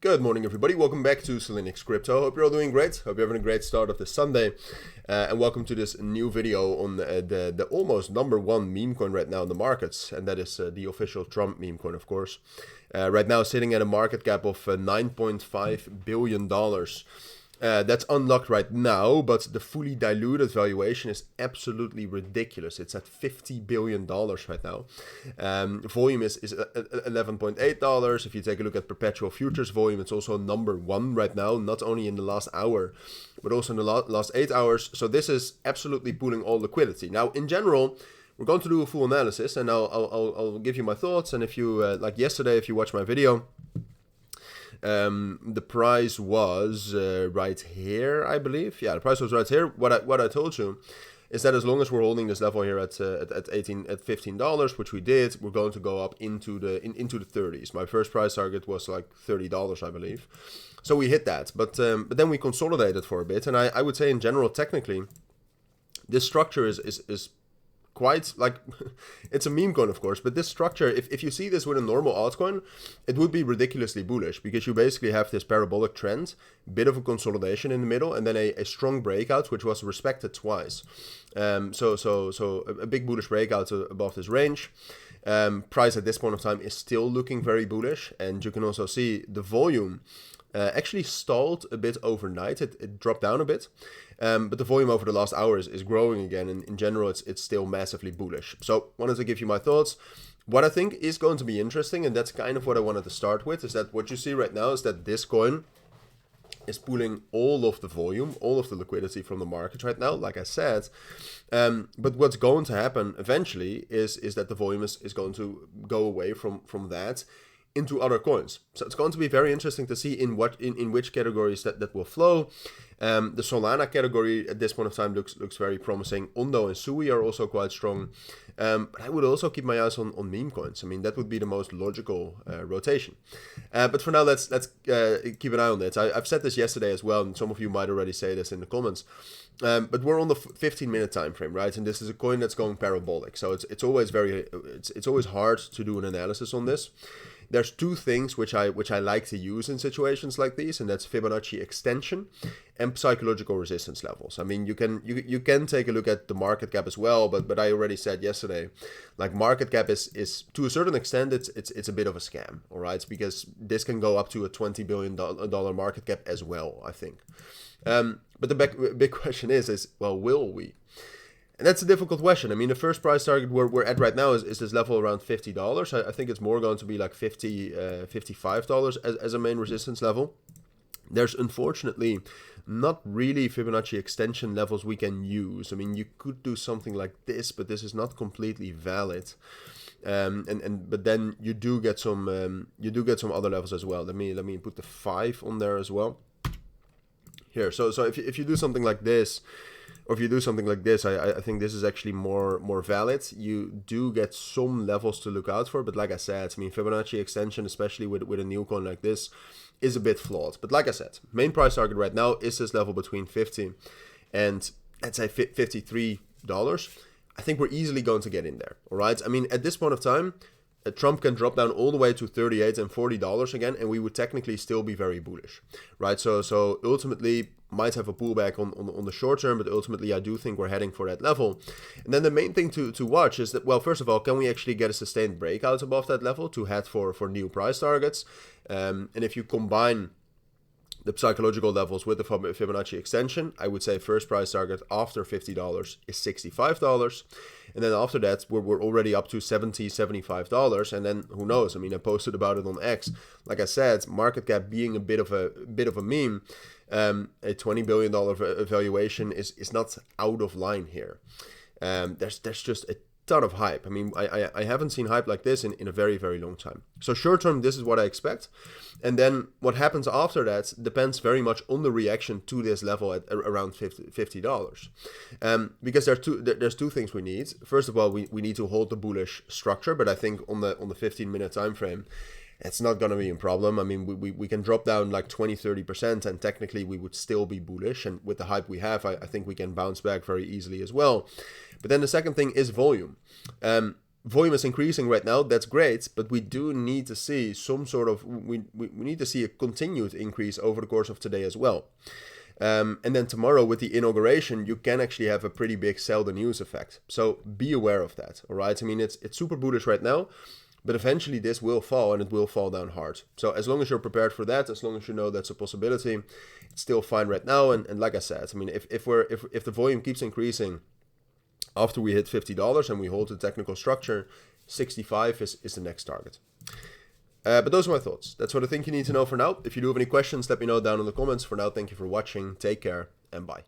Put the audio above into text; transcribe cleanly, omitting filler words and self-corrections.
Good morning, everybody. Welcome back to Cilinix Crypto. Hope you're all doing great. Hope you're having a great start of the Sunday. And welcome to this new video on the almost #1 meme coin right now in the markets. And that is the official Trump meme coin, of course. Right now sitting at a market cap of $9.5 billion. That's unlocked right now, but the fully diluted valuation is absolutely ridiculous. It's at $50 billion right now. Volume is $11.8. If you take a look at perpetual futures volume, it's also #1 right now, not only in the last hour, but also in the last 8 hours. So this is absolutely pulling all liquidity. Now, in general, we're going to do a full analysis, and I'll give you my thoughts. And if you, like yesterday, if you watch my video, the price was right here, I believe. Yeah, the price was right here. What I told you is that as long as we're holding this level here at $15, which we did, we're going to go up into the 30s. My first price target was like $30, I believe. So we hit that, but then we consolidated for a bit, and I would say in general, technically, this structure is quite like it's a meme coin, of course, but this structure, if you see this with a normal altcoin, it would be ridiculously bullish, because you basically have this parabolic trend, bit of a consolidation in the middle, and then a strong breakout, which was respected twice. So a big bullish breakout above this range. Price at this point of time is still looking very bullish, and you can also see the volume actually stalled a bit overnight. It dropped down a bit. But the volume over the last hours is growing again, and in general, it's still massively bullish. So, wanted to give you my thoughts. What I think is going to be interesting, and that's kind of what I wanted to start with, is that what you see right now is that this coin is pulling all of the volume, all of the liquidity from the market right now, like I said. But what's going to happen eventually is that the volume is going to go away from that into other coins. So it's going to be very interesting to see in which categories that will flow. The Solana category at this point of time looks very promising. Ondo and Sui are also quite strong. But I would also keep my eyes on meme coins. I mean, that would be the most logical rotation. But for now, let's keep an eye on it. I've said this yesterday as well, and some of you might already say this in the comments. But we're on the 15-minute time frame, right? And this is a coin that's going parabolic. So it's always hard to do an analysis on this. There's two things which I like to use in situations like these, and that's Fibonacci extension and psychological resistance levels. I mean, you can take a look at the market cap as well, but I already said yesterday, like, market cap is to a certain extent it's a bit of a scam, all right? Because this can go up to a $20 billion market cap as well, I think. But the big question is, well, will we? And that's a difficult question. I mean, the first price target we're at right now is this level around $50. I think it's more going to be like $55 as a main resistance level. There's unfortunately not really Fibonacci extension levels we can use. I mean, you could do something like this, but this is not completely valid. But then you do get some other levels as well. Let me put the 5 on there as well. Here, so if you do something like this, or if you do something like this, I think this is actually more valid. You do get some levels to look out for, but like I said, I mean, Fibonacci extension, especially with a new coin like this, is a bit flawed. But like I said, main price target right now is this level between 50 and, let's say, $53. I think we're easily going to get in there, all right? I mean, at this point of time, Trump can drop down all the way to $38 and $40 again, and we would technically still be very bullish, right? So ultimately, might have a pullback on the short term, but ultimately I do think we're heading for that level. And then the main thing to watch is that, well, first of all, can we actually get a sustained breakout above that level to head for new price targets? And if you combine the psychological levels with the Fibonacci extension, I would say first price target after $50 is $65. And then after that, we're already up to $70, $75. And then who knows? I mean, I posted about it on X. Like I said, market cap being a bit of a meme, a $20 billion valuation is not out of line here. There's just a ton of hype. I mean, I haven't seen hype like this in a very, very long time. So short term, this is what I expect. And then what happens after that depends very much on the reaction to this level at around $50. Because there's two things we need. First of all, we need to hold the bullish structure, but I think on the 15-minute time frame, it's not going to be a problem. I mean, we can drop down like 20-30%, and technically we would still be bullish. And with the hype we have, I think we can bounce back very easily as well. But then the second thing is volume. volume is increasing right now, that's great, but we do need to see some sort of, we need to see a continued increase over the course of today as well. And then tomorrow with the inauguration, you can actually have a pretty big sell the news effect. So be aware of that, all right? I mean, it's super bullish right now, but eventually this will fall, and it will fall down hard. So as long as you're prepared for that, as long as you know that's a possibility, it's still fine right now. And like I said, I mean, if the volume keeps increasing after we hit $50 and we hold the technical structure, 65 is the next target. But those are my thoughts. That's what I think you need to know for now. If you do have any questions, let me know down in the comments. For now, thank you for watching. Take care and bye.